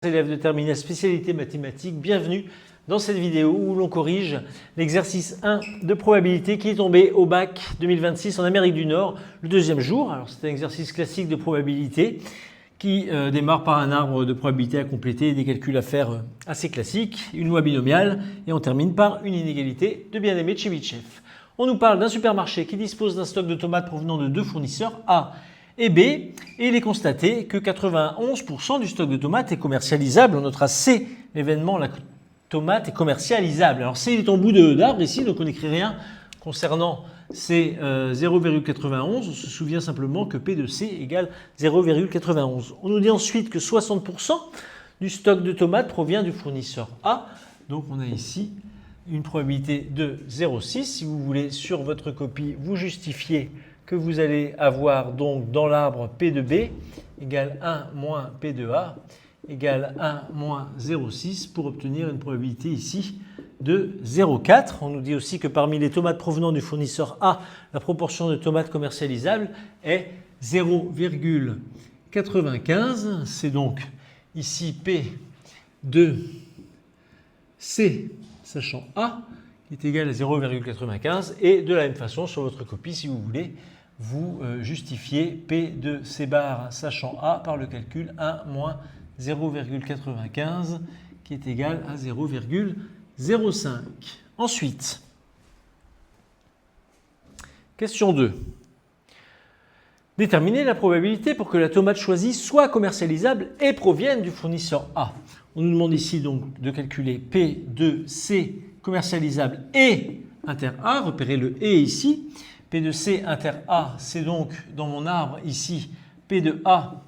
Élèves de terminale spécialité mathématiques, bienvenue dans cette vidéo où l'on corrige l'exercice 1 de probabilité qui est tombé au bac 2026 en Amérique du Nord le deuxième jour. Alors c'est un exercice classique de probabilité qui démarre par un arbre de probabilité à compléter et des calculs à faire assez classiques, une loi binomiale et on termine par une inégalité de bien-aimé de Chebyshev. On nous parle d'un supermarché qui dispose d'un stock de tomates provenant de deux fournisseurs, A et B, et il est constaté que 91% du stock de tomates est commercialisable. On notera C, l'événement, la tomate est commercialisable. Alors C, il est en bout d'arbre ici, donc on n'écrit rien concernant C 0,91. On se souvient simplement que P de C égale 0,91. On nous dit ensuite que 60% du stock de tomates provient du fournisseur A. Donc on a ici une probabilité de 0,6. Si vous voulez, sur votre copie, vous justifiez que vous allez avoir donc dans l'arbre P de B égale 1 moins P de A égale 1 moins 0,6 pour obtenir une probabilité ici de 0,4. On nous dit aussi que parmi les tomates provenant du fournisseur A, la proportion de tomates commercialisables est 0,95. C'est donc ici P de C, sachant A, qui est égal à 0,95. Et de la même façon, sur votre copie, si vous voulez, vous justifiez P de C bar sachant A par le calcul 1 moins 0,95 qui est égal à 0,05. Ensuite, question 2. Déterminer la probabilité pour que la tomate choisie soit commercialisable et provienne du fournisseur A. On nous demande ici donc de calculer P de C commercialisable et inter A, repérez le et ici. P de C inter A, c'est donc dans mon arbre ici P de A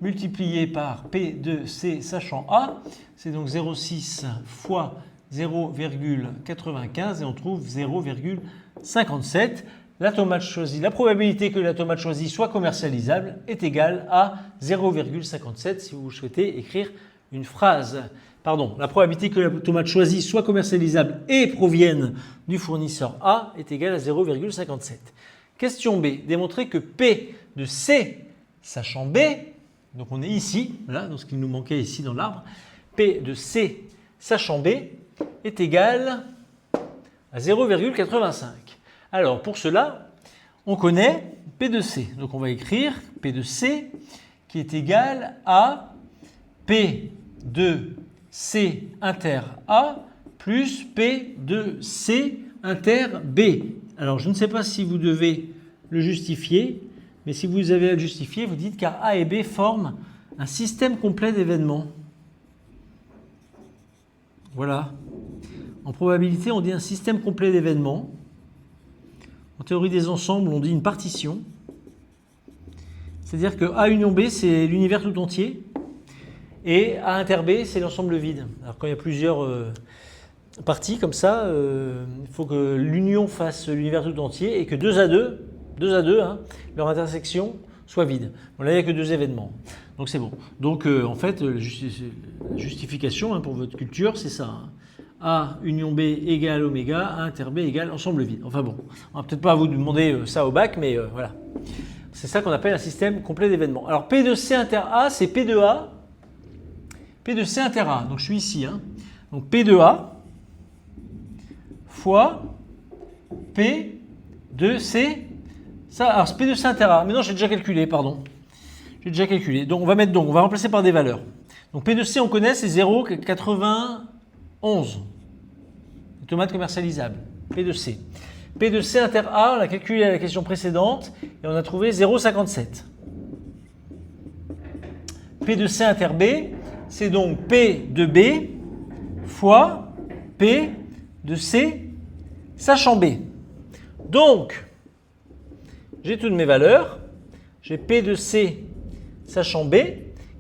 multiplié par P de C sachant A. C'est donc 0,6 fois 0,95 et on trouve 0,57. La tomate choisie, la probabilité que la tomate choisie soit commercialisable est égale à 0,57 si vous souhaitez écrire une phrase. Pardon, la probabilité que la tomate choisie soit commercialisable et provienne du fournisseur A est égale à 0,57. Question B. Démontrer que P de C sachant B, donc on est ici, voilà, dans ce qu'il nous manquait ici dans l'arbre, P de C sachant B est égal à 0,85. Alors pour cela, on connaît P de C. Donc on va écrire P de C qui est égal à P de C inter A plus P de C inter B. Alors je ne sais pas si vous devez le justifier, mais si vous avez à le justifier, vous dites car A et B forment un système complet d'événements. Voilà. En probabilité, on dit un système complet d'événements. En théorie des ensembles, on dit une partition. C'est-à-dire que A union B, c'est l'univers tout entier. Et A inter B, c'est l'ensemble vide. Alors quand il y a plusieurs parties comme ça, il faut que l'union fasse l'univers tout entier et que 2 à 2, hein, leur intersection soit vide. Bon, là, il n'y a que 2 événements. Donc c'est bon. Donc en fait, la justification hein, pour votre culture, c'est ça. Hein. A union B égale oméga, A inter B égale ensemble vide. Enfin bon, on va peut-être pas vous demander ça au bac, mais voilà. C'est ça qu'on appelle un système complet d'événements. Alors P de C inter A, c'est P de A. P de C inter A, donc je suis ici. Hein. Donc P de A fois P de C. Ça, alors P de C inter A, mais non, j'ai déjà calculé, pardon. J'ai déjà calculé. Donc on va remplacer par des valeurs. Donc P de C, on connaît, c'est 0,91. Tomates commercialisables. P de C. P de C inter A, on l'a calculé à la question précédente et on a trouvé 0,57. P de C inter B, c'est donc P de B fois P de C sachant B. Donc, j'ai toutes mes valeurs. J'ai P de C sachant B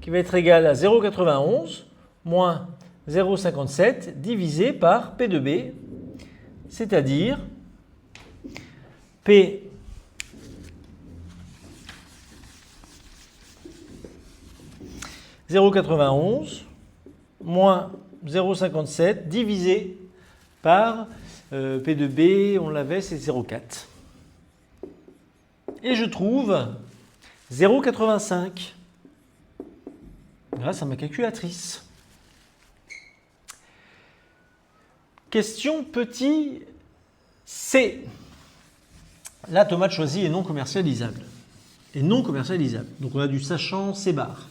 qui va être égal à 0,91 moins 0,57 divisé par P de B, c'est-à-dire P « 0,91 moins 0,57 divisé par P de B, on l'avait, c'est 0,4. Et je trouve 0,85. grâce à ma calculatrice. Question petit c. La tomate choisie est non commercialisable. Donc on a du sachant C bar.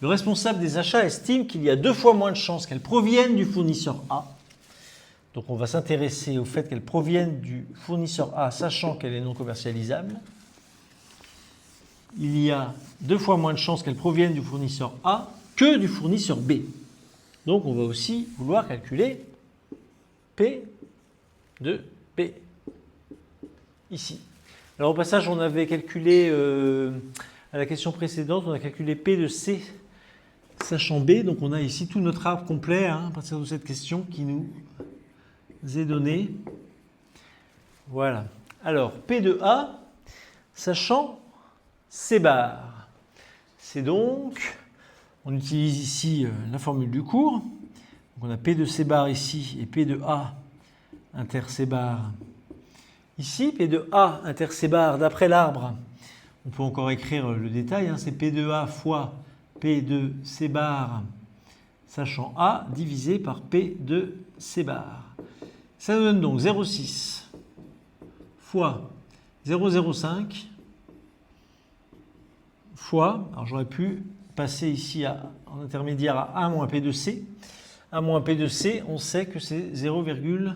Le responsable des achats estime qu'il y a 2 fois moins de chances qu'elle provienne du fournisseur A. Donc on va s'intéresser au fait qu'elle provienne du fournisseur A, sachant qu'elle est non commercialisable. Il y a 2 fois moins de chances qu'elle provienne du fournisseur A que du fournisseur B. Donc on va aussi vouloir calculer P de B ici. Alors au passage, on avait calculé, à la question précédente, on a calculé P de C sachant B. Donc on a ici tout notre arbre complet à partir de cette question qui nous est donnée. Voilà. Alors P de A sachant C bar. C'est donc, on utilise ici la formule du cours. Donc on a P de C bar ici et P de A inter C bar ici. P de A inter C bar, d'après l'arbre, on peut encore écrire le détail, c'est P de A fois P de C bar sachant A divisé par P de C bar. Ça nous donne donc 0,6 fois 0,05 fois, alors j'aurais pu passer ici en intermédiaire à A moins P de C. A moins P de C, on sait que c'est 0,09.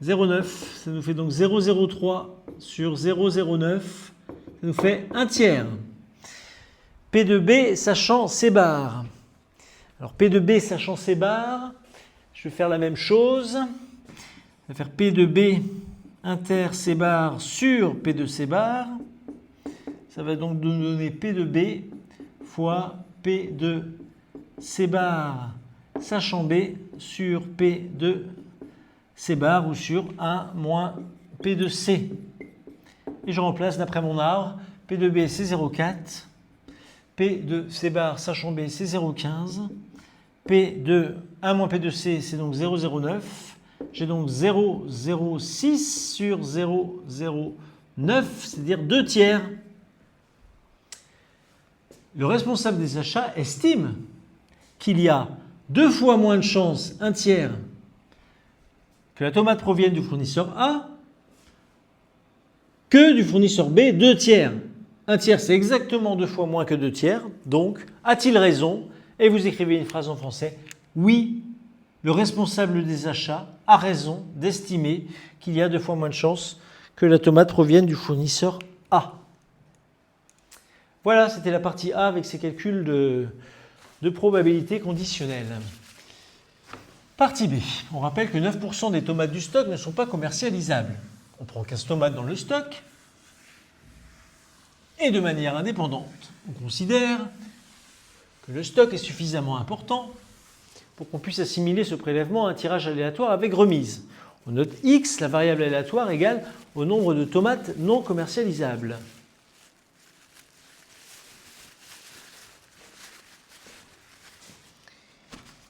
Ça nous fait donc 0,03 sur 0,09. Ça nous fait 1 tiers. P de B sachant C bar. Alors P de B sachant C bar, je vais faire la même chose. Je vais faire P de B inter C bar sur P de C bar. Ça va donc nous donner P de B fois P de C bar sachant B sur P de C bar ou sur 1 moins P de C. Et je remplace d'après mon arbre, P de B c'est 0,4, P de C bar sachant B c'est 0,15, P de 1 moins P de C c'est donc 0,09. J'ai donc 0,06 sur 0,09, c'est-à-dire 2 tiers. Le responsable des achats estime qu'il y a 2 fois moins de chances, 1 tiers, que la tomate provienne du fournisseur A que du fournisseur B, 2 tiers. 1 tiers, c'est exactement 2 fois moins que 2 tiers. Donc, a-t-il raison? Et vous écrivez une phrase en français. Oui, le responsable des achats a raison d'estimer qu'il y a 2 fois moins de chances que la tomate provienne du fournisseur A. Voilà, c'était la partie A avec ses calculs de probabilité conditionnelle. Partie B. On rappelle que 9% des tomates du stock ne sont pas commercialisables. On prend 15 tomates dans le stock et de manière indépendante, on considère que le stock est suffisamment important pour qu'on puisse assimiler ce prélèvement à un tirage aléatoire avec remise. On note X, la variable aléatoire, égale au nombre de tomates non commercialisables.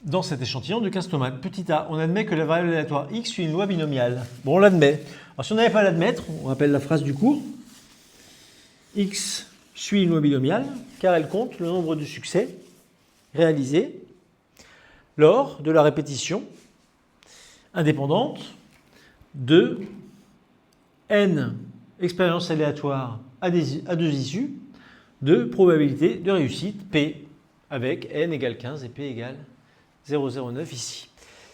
Dans cet échantillon de 15 tomates, petit a, on admet que la variable aléatoire x suit une loi binomiale. Bon, on l'admet. Alors si on n'avait pas à l'admettre, on rappelle la phrase du cours. X suit une loi binomiale car elle compte le nombre de succès réalisés lors de la répétition indépendante de n expériences aléatoires à 2 issues de probabilité de réussite P avec n égale 15 et P égale 0,09 ici.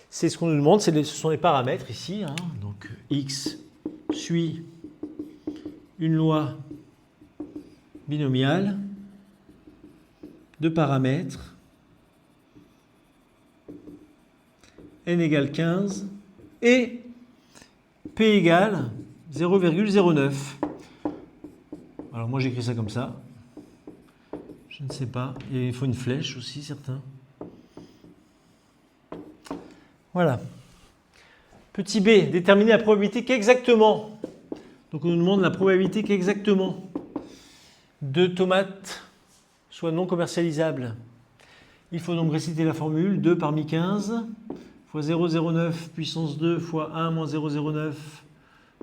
C'est ce qu'on nous demande, ce sont les paramètres ici. Donc x suit une loi binomiale de paramètres n égale 15 et P égale 0,09. Alors moi j'écris ça comme ça. Je ne sais pas. Et il faut une flèche aussi, certains. Voilà. Petit b, déterminer la probabilité qu'exactement. Donc on nous demande la probabilité qu'exactement de tomates soient non commercialisables. Il faut donc réciter la formule 2 parmi 15 fois 0,09 puissance 2 fois 1 moins 0,09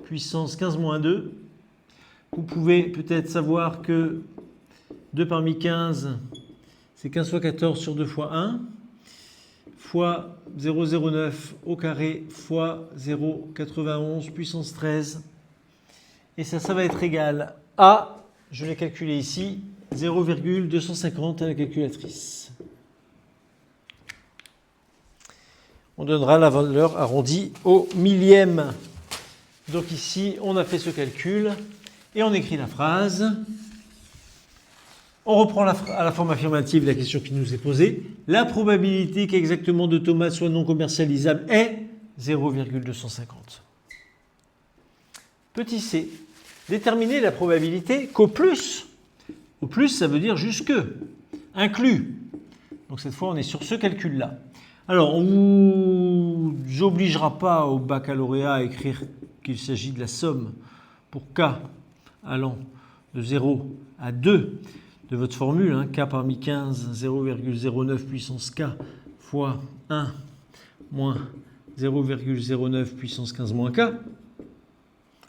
puissance 15 moins 2. Vous pouvez peut-être savoir que 2 parmi 15, c'est 15 fois 14 sur 2 fois 1, fois 0,09 au carré fois 0,91 puissance 13. Et ça va être égal à, je l'ai calculé ici, 0,250 à la calculatrice. On donnera la valeur arrondie au millième. Donc ici, on a fait ce calcul et on écrit la phrase. On reprend à la forme affirmative la question qui nous est posée. La probabilité qu'exactement de tomates soit non commercialisable est 0,250. Petit c. Déterminer la probabilité qu'au plus. Au plus, ça veut dire jusque, inclus. Donc cette fois, on est sur ce calcul-là. Alors, on ne vous obligera pas au baccalauréat à écrire qu'il s'agit de la somme pour k allant de 0 à 2 de votre formule, hein, k parmi 15, 0,09 puissance k fois 1 moins 0,09 puissance 15 moins k.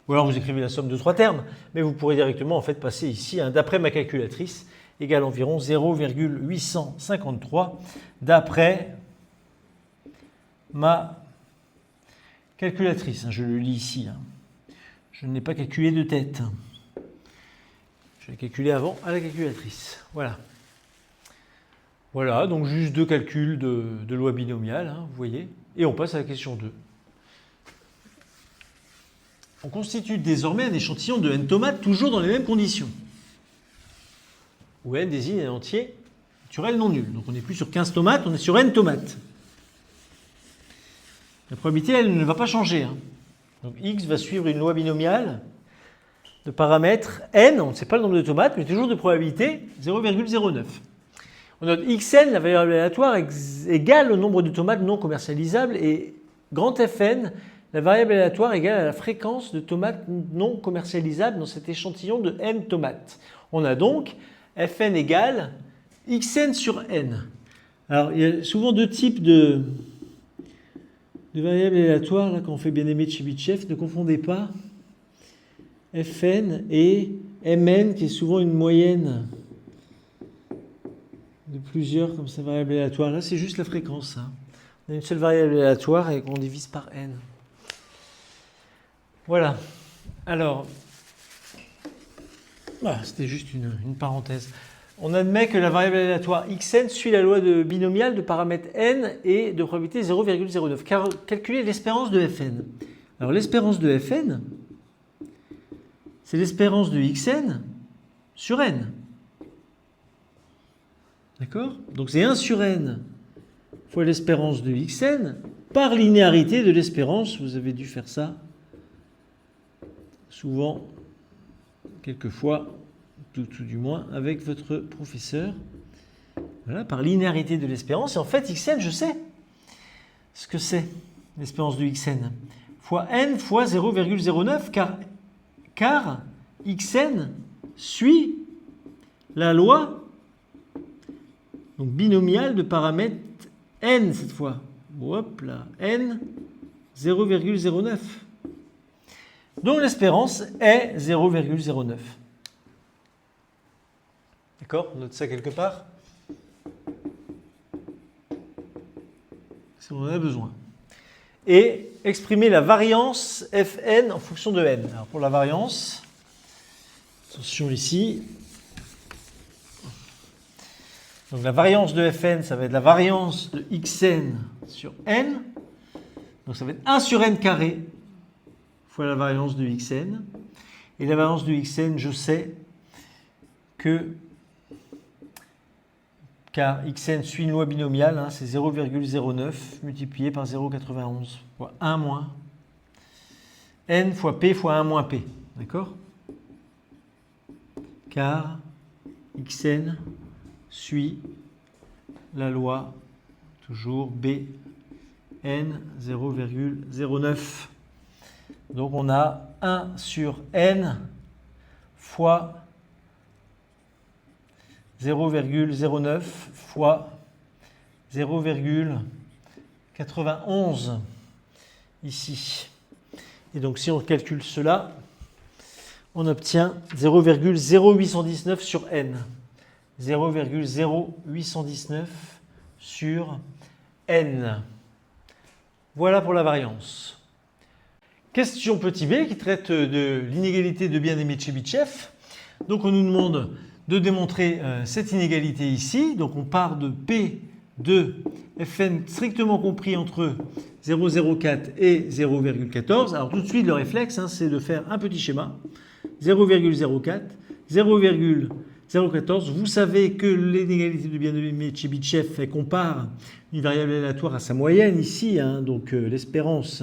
Ou alors vous écrivez la somme de 3 termes, mais vous pourrez directement en fait passer ici, hein, d'après ma calculatrice, égale environ 0,853 d'après ma calculatrice. Hein, je le lis ici. Hein. Je n'ai pas calculé de tête. Je l'ai calculé avant à la calculatrice. Voilà. Voilà, donc juste 2 calculs de loi binomiale, hein, vous voyez. Et on passe à la question 2. On constitue désormais un échantillon de n tomates toujours dans les mêmes conditions. Où n désigne un entier naturel non nul. Donc on n'est plus sur 15 tomates, on est sur n tomates. La probabilité, elle ne va pas changer. Hein. Donc x va suivre une loi binomiale de paramètres n, on ne sait pas le nombre de tomates, mais toujours de probabilité 0,09. On note xn, la variable aléatoire, égale au nombre de tomates non commercialisables, et grand Fn, la variable aléatoire égale à la fréquence de tomates non commercialisables dans cet échantillon de n tomates. On a donc Fn égale xn sur n. Alors, il y a souvent 2 types de variables aléatoires, là, quand on fait bien-aimé de Chebyshev. Ne confondez pas Fn et Mn, qui est souvent une moyenne de plusieurs comme ça, variables aléatoires. Là, c'est juste la fréquence. Hein. On a une seule variable aléatoire et qu'on divise par n. Voilà. Alors, voilà, c'était juste une parenthèse. On admet que la variable aléatoire xn suit la loi de binomiale de paramètres n et de probabilité 0,09. Car calculer l'espérance de Fn. Alors, l'espérance de Fn, c'est l'espérance de xn sur n. D'accord? Donc c'est 1 sur n fois l'espérance de xn par linéarité de l'espérance. Vous avez dû faire ça souvent, quelquefois, tout du moins, avec votre professeur. Voilà, par linéarité de l'espérance. Et en fait, xn, je sais ce que c'est, l'espérance de xn. Fois n fois 0,09, car xn suit la loi donc binomiale de paramètres n cette fois. Hop là, n 0,09. Donc l'espérance est 0,09. D'accord? On note ça quelque part. Si on en a besoin. Et exprimer la variance Fn en fonction de n. Alors pour la variance, attention ici. Donc la variance de Fn, ça va être la variance de xn sur n. Donc ça va être 1 sur n carré fois la variance de xn. Et la variance de xn, je sais que, car xn suit une loi binomiale, hein, c'est 0,09 multiplié par 0,91 fois 1 moins n fois p fois 1 moins p. D'accord? Car xn suit la loi, toujours b, n 0,09. Donc on a 1 sur n fois 0,09 fois 0,91 ici. Et donc si on calcule cela, on obtient 0,0819 sur n. 0,0819 sur n. Voilà pour la variance. Question petit b qui traite de l'inégalité de bien-aimé de Chebyshev. Donc on nous demande de démontrer cette inégalité ici. Donc on part de P de Fn strictement compris entre 0,04 et 0,14. Alors tout de suite le réflexe, c'est de faire un petit schéma. 0,04, 0,014. Vous savez que l'inégalité de bien-aimé de Chebyshev, elle compare une variable aléatoire à sa moyenne ici. Donc l'espérance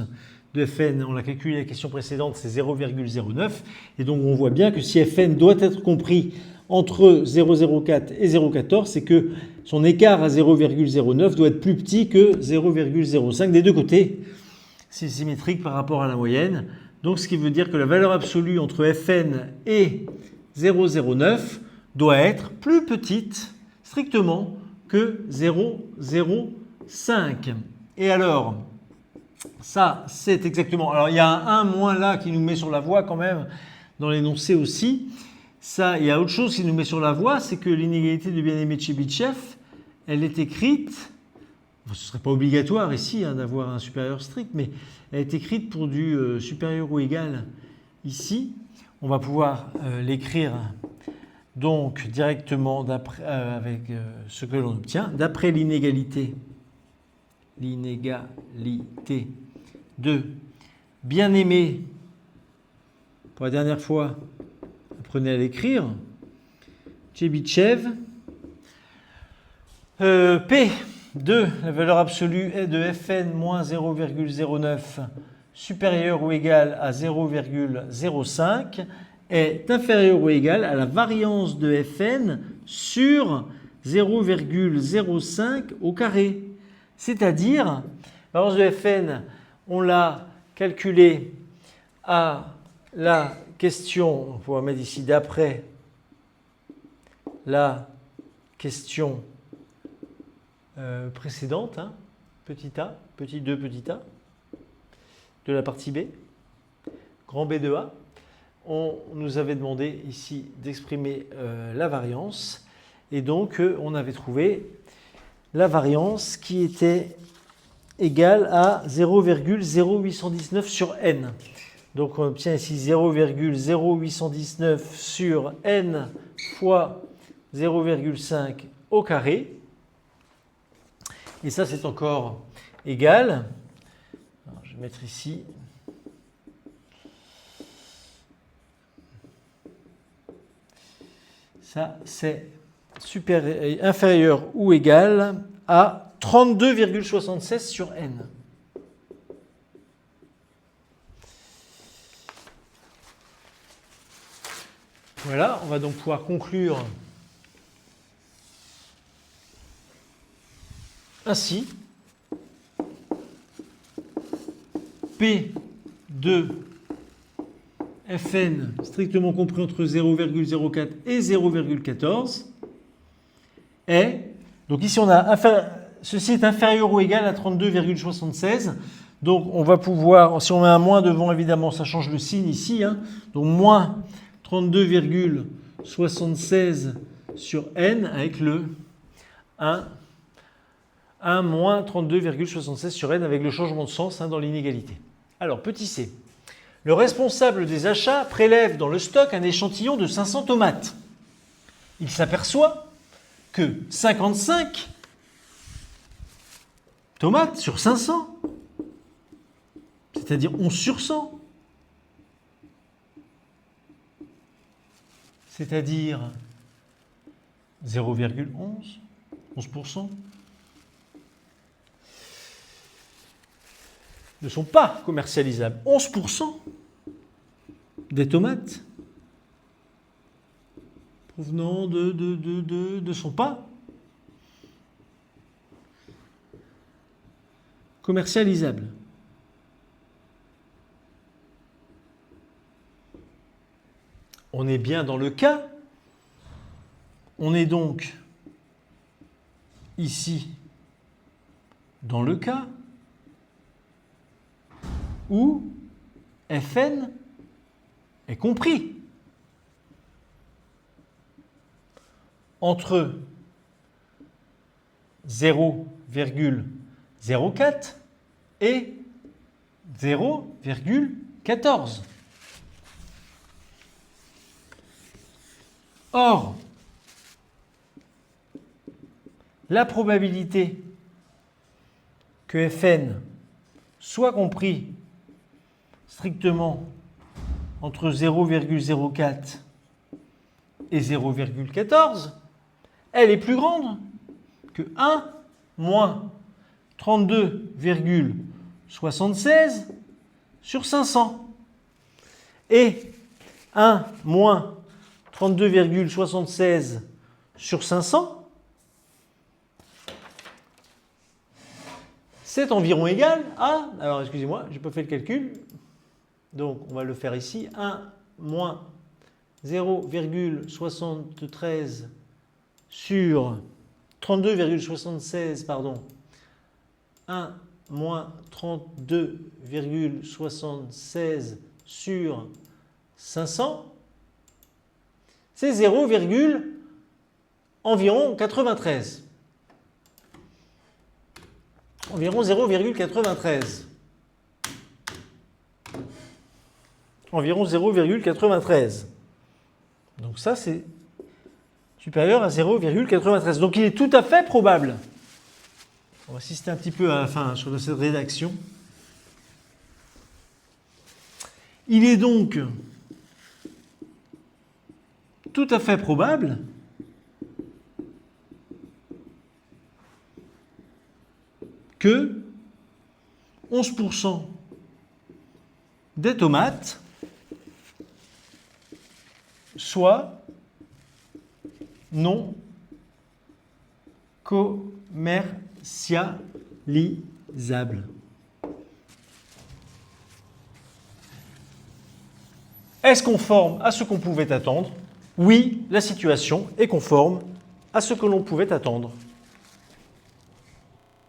de Fn, on l'a calculé la question précédente, c'est 0,09. Et donc on voit bien que si Fn doit être compris entre 0,04 et 0,14, c'est que son écart à 0,09 doit être plus petit que 0,05 des deux côtés. C'est symétrique par rapport à la moyenne. Donc ce qui veut dire que la valeur absolue entre Fn et 0,09 doit être plus petite strictement que 0,05. Et alors, ça c'est exactement... Alors il y a un 1 moins là qui nous met sur la voie quand même dans l'énoncé aussi. Ça, il y a autre chose qui nous met sur la voie, c'est que l'inégalité de bien-aimé de Chebyshev, elle est écrite, ce ne serait pas obligatoire ici d'avoir un supérieur strict, mais elle est écrite pour du supérieur ou égal ici. On va pouvoir l'écrire donc directement avec ce que l'on obtient, d'après l'inégalité de bien-aimé, pour la dernière fois, apprenez à l'écrire, Chebyshev, P de la valeur absolue est de Fn moins 0,09 supérieur ou égal à 0,05 est inférieur ou égal à la variance de Fn sur 0,05 au carré. C'est-à-dire, la variance de Fn, on l'a calculée à la question, on pourra mettre ici d'après la question précédente, petit a, petit 2, petit a, de la partie B, grand B de A. On nous avait demandé ici d'exprimer la variance et donc on avait trouvé la variance qui était égale à 0,0819 sur n. Donc on obtient ici 0,0819 sur n fois 0,5 au carré. Et ça, c'est encore égal. Alors, je vais mettre ici. Ça, c'est inférieur ou égal à 32,76 sur n. Voilà, on va donc pouvoir conclure ainsi. P de Fn strictement compris entre 0,04 et 0,14 est, donc ici on a ceci est inférieur ou égal à 32,76. Donc on va pouvoir, si on met un moins devant évidemment ça change le signe ici, donc moins 32,76 sur n avec le 1 moins 32,76 sur n avec le changement de sens dans l'inégalité. Alors, petit c. Le responsable des achats prélève dans le stock un échantillon de 500 tomates. Il s'aperçoit que 55 tomates sur 500, c'est-à-dire 11 sur 100, c'est-à-dire 0,11, 11%, ne sont pas commercialisables. 11% des tomates provenant ne sont pas commercialisables. On est bien dans le cas, on est donc ici dans le cas où Fn est compris entre 0,04 et 0,14. Or, la probabilité que Fn soit compris strictement entre 0,04 et 0,14, elle est plus grande que 1 moins 32,76 sur 500. Et 1 moins 32,76 sur 500, c'est environ égal à, alors excusez-moi, je n'ai pas fait le calcul, donc on va le faire ici, 1 moins 0,73 sur 32,76, pardon, 1 moins 32,76 sur 500, c'est 0, environ 93. Environ 0,93. Environ 0,93. Donc ça, c'est supérieur à 0,93. Donc il est tout à fait probable. On va assister un petit peu à la fin sur cette rédaction. Il est donc tout à fait probable que 11% des tomates soient non commercialisables. Est-ce conforme à ce qu'on pouvait attendre? Oui, la situation est conforme à ce que l'on pouvait attendre.